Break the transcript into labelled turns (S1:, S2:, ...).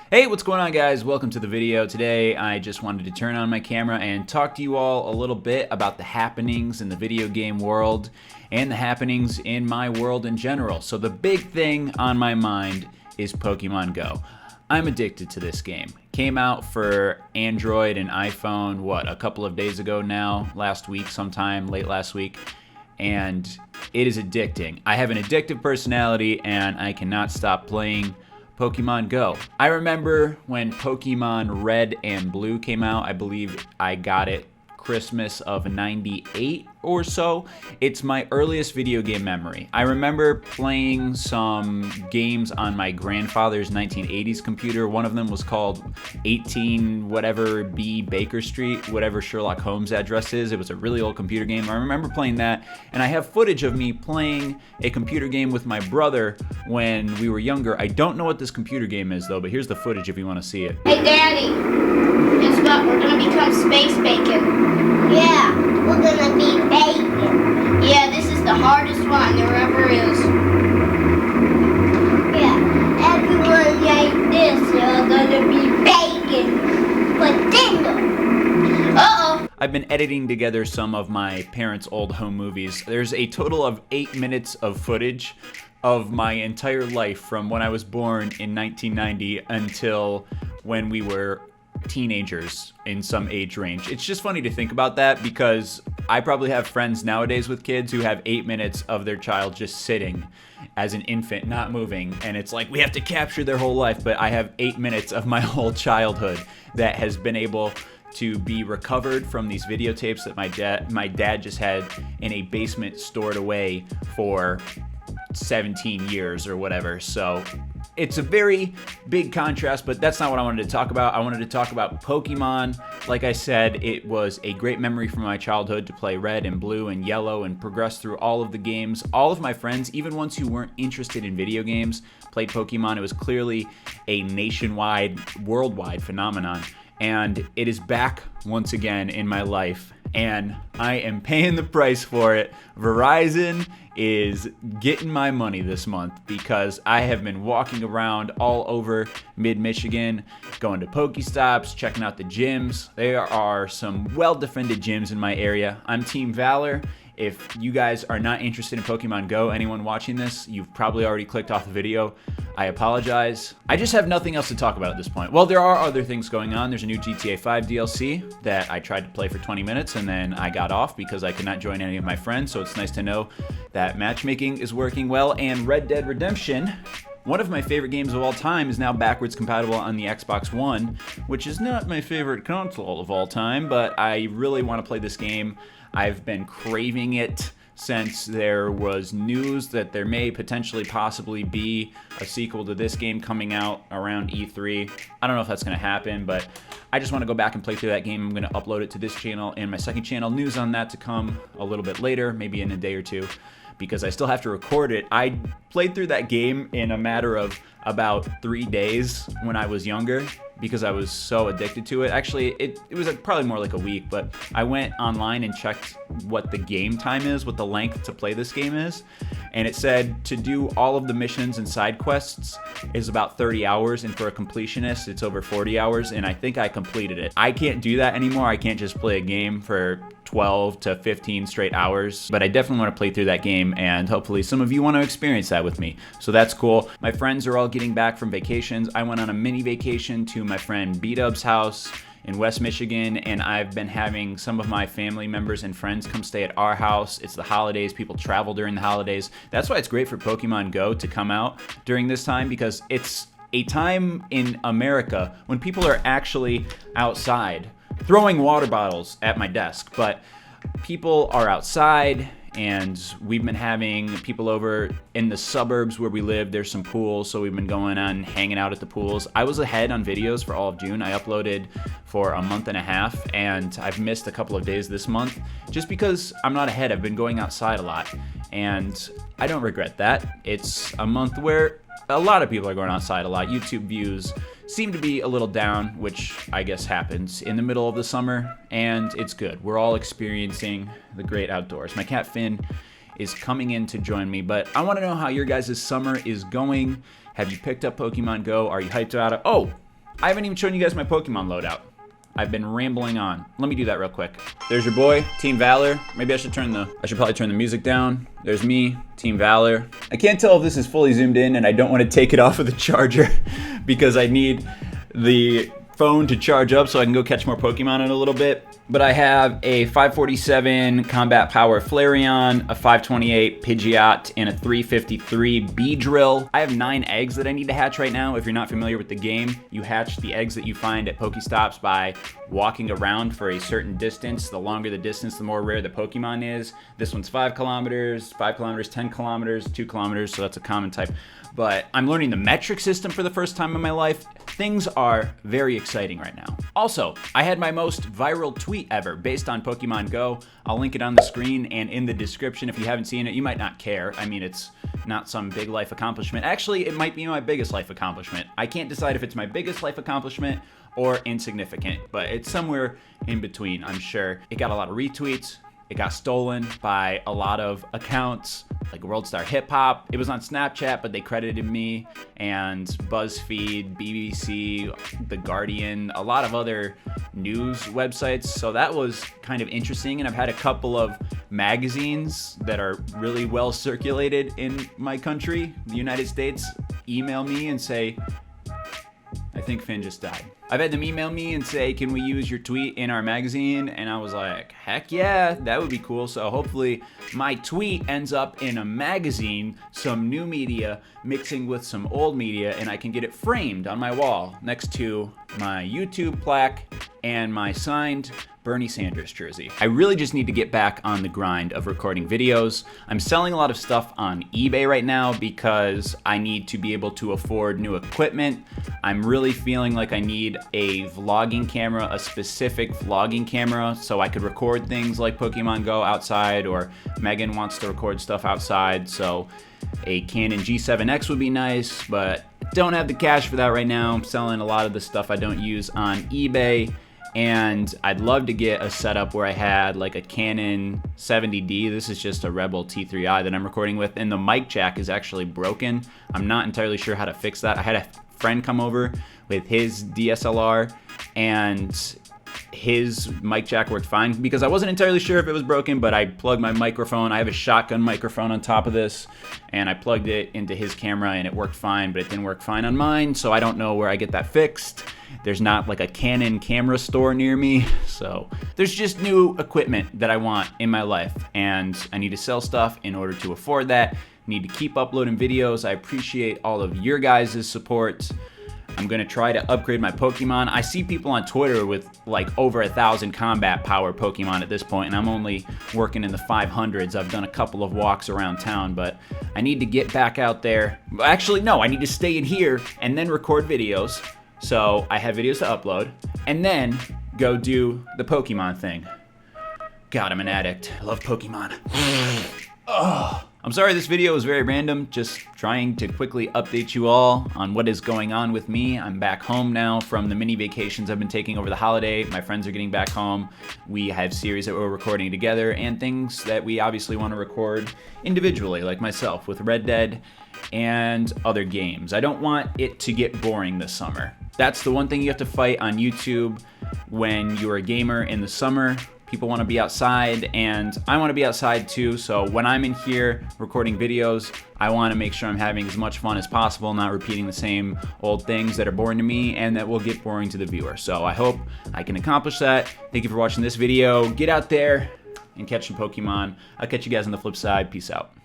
S1: Hey, what's going on, guys? Welcome to the video. Today I just wanted to turn on my camera and talk to you all a little bit about the happenings in the video game world and the happenings in my world in general. So the big thing on my mind is Pokemon Go. I'm addicted to this game. Came out for Android and iPhone, a couple of days ago now, last week sometime, late last week, and it is addicting. I have an addictive personality and I cannot stop playing Pokemon Go. I remember when Pokemon Red and Blue came out. I believe I got it Christmas of '98 or so. It's my earliest video game memory. I remember playing some games on my grandfather's 1980s computer. One of them was called 18 whatever B Baker Street, whatever Sherlock Holmes address is. It was a really old computer game. I remember playing that, and I have footage of me playing a computer game with my brother when we were younger. I don't know what this computer game is though, but here's the footage if you want to see it.
S2: Hey Daddy, guess what? We're gonna become space bacon.
S3: Yeah, we're gonna be bacon.
S2: Yeah, this is the hardest one there ever is.
S3: Yeah, everyone like this, you're gonna be bacon. Potato.
S2: Uh-oh.
S1: I've been editing together some of my parents' old home movies. There's a total of 8 minutes of footage of my entire life from when I was born in 1990 until when we were teenagers in some age range. It's just funny to think about that because I probably have friends nowadays with kids who have 8 minutes of their child just sitting as an infant, not moving, and it's like we have to capture their whole life, but I have 8 minutes of my whole childhood that has been able to be recovered from these videotapes that my dad just had in a basement stored away for 17 years or whatever. So it's a very big contrast, but that's not what I wanted to talk about. I wanted to talk about Pokemon. Like I said, it was a great memory from my childhood to play Red and Blue and Yellow and progress through all of the games. All of my friends, even ones who weren't interested in video games, played Pokemon. It was clearly a nationwide, worldwide phenomenon. And it is back once again in my life, and I am paying the price for it. Verizon is getting my money this month because I have been walking around all over mid-Michigan, going to Pokestops, checking out the gyms. There are some well-defended gyms in my area. I'm Team Valor. If you guys are not interested in Pokemon Go, anyone watching this, you've probably already clicked off the video. I apologize. I just have nothing else to talk about at this point. Well, there are other things going on. There's a new GTA 5 DLC that I tried to play for 20 minutes and then I got off because I could not join any of my friends, so it's nice to know that matchmaking is working well. And Red Dead Redemption, one of my favorite games of all time, is now backwards compatible on the Xbox One, which is not my favorite console of all time, but I really want to play this game. I've been craving it since there was news that there may potentially possibly be a sequel to this game coming out around E3. I don't know if that's going to happen, but I just want to go back and play through that game. I'm going to upload it to this channel and my second channel. News on that to come a little bit later, maybe in a day or two, because I still have to record it. I played through that game in a matter of about 3 days when I was younger because I was so addicted to it. Actually, it was probably more like a week, but I went online and checked what the game time is, what the length to play this game is, and it said to do all of the missions and side quests is about 30 hours, and for a completionist, it's over 40 hours, and I think I completed it. I can't do that anymore. I can't just play a game for 12 to 15 straight hours, but I definitely want to play through that game, and hopefully some of you want to experience that with me, so that's cool. My friends are all getting back from vacations. I went on a mini vacation to my friend B-Dub's house in West Michigan, and I've been having some of my family members and friends come stay at our house. It's the holidays. People travel during the holidays. That's why it's great for Pokemon Go to come out during this time, because it's a time in America when people are actually outside throwing water bottles at my desk, but people are outside, and we've been having people over in the suburbs where we live. There's some pools, so we've been going on hanging out at the pools. I was ahead on videos for all of June. I uploaded for a month and a half, and I've missed a couple of days this month just because I'm not ahead. I've been going outside a lot, and I don't regret that. It's a month where a lot of people are going outside a lot. YouTube views seem to be a little down, which I guess happens in the middle of the summer, and it's good. We're all experiencing the great outdoors. My cat Finn is coming in to join me, but I want to know how your guys' summer is going. Have you picked up Pokemon Go? Are you hyped about it? Oh, I haven't even shown you guys my Pokemon loadout. I've been rambling on. Let me do that real quick. There's your boy, Team Valor. Maybe I should probably turn the music down. There's me, Team Valor. I can't tell if this is fully zoomed in, and I don't want to take it off of the charger because I need the phone to charge up so I can go catch more Pokemon in a little bit. But I have a 547 Combat Power Flareon, a 528 Pidgeot, and a 353 Beedrill. I have 9 eggs that I need to hatch right now. If you're not familiar with the game, you hatch the eggs that you find at Pokestops by walking around for a certain distance. The longer the distance, the more rare the Pokemon is. This one's 5 kilometers, 10 kilometers, 2 kilometers, so that's a common type. But I'm learning the metric system for the first time in my life. Things are very exciting right now. Also, I had my most viral tweet ever based on Pokemon Go. I'll link it on the screen and in the description. If you haven't seen it, you might not care. I mean, it's not some big life accomplishment. Actually, it might be my biggest life accomplishment. I can't decide if it's my biggest life accomplishment or insignificant, but it's somewhere in between, I'm sure. It got a lot of retweets. It got stolen by a lot of accounts, like World Star Hip Hop. It was on Snapchat, but they credited me, and BuzzFeed, BBC, The Guardian, a lot of other news websites. So that was kind of interesting, and I've had a couple of magazines that are really well circulated in my country, the United States, email me and say, I think Finn just died. I've had them email me and say, can we use your tweet in our magazine? And I was like, heck yeah, that would be cool. So hopefully my tweet ends up in a magazine, some new media mixing with some old media, and I can get it framed on my wall next to my YouTube plaque and my signed Bernie Sanders jersey. I really just need to get back on the grind of recording videos. I'm selling a lot of stuff on eBay right now because I need to be able to afford new equipment. I'm really feeling like I need a vlogging camera, a specific vlogging camera, so I could record things like Pokemon Go outside, or Megan wants to record stuff outside, so a Canon G7X would be nice, but don't have the cash for that right now. I'm selling a lot of the stuff I don't use on eBay. And I'd love to get a setup where I had like a Canon 70D. This is just a Rebel T3i that I'm recording with, and the mic jack is actually broken. I'm not entirely sure how to fix that. I had a friend come over with his DSLR, and his mic jack worked fine because I wasn't entirely sure if it was broken, but I plugged my microphone. I have a shotgun microphone on top of this, and I plugged it into his camera and it worked fine, but it didn't work fine on mine, so I don't know where I get that fixed. There's not like a Canon camera store near me, so there's just new equipment that I want in my life, and I need to sell stuff in order to afford that. Need to keep uploading videos. I appreciate all of your guys' support. I'm gonna try to upgrade my Pokemon. I see people on Twitter with like over 1,000 combat power Pokemon at this point, and I'm only working in the 500s. I've done a couple of walks around town, but I need to get back out there. Actually, no, I need to stay in here and then record videos. So I have videos to upload, and then go do the Pokemon thing. God, I'm an addict. I love Pokemon. Oh. I'm sorry this video was very random, just trying to quickly update you all on what is going on with me. I'm back home now from the mini vacations I've been taking over the holiday. My friends are getting back home. We have series that we're recording together, and things that we obviously want to record individually, like myself with Red Dead and other games. I don't want it to get boring this summer. That's the one thing you have to fight on YouTube when you're a gamer in the summer. People want to be outside, and I want to be outside too, so when I'm in here recording videos, I want to make sure I'm having as much fun as possible, not repeating the same old things that are boring to me and that will get boring to the viewer. So I hope I can accomplish that. Thank you for watching this video. Get out there and catch some Pokemon. I'll catch you guys on the flip side. Peace out.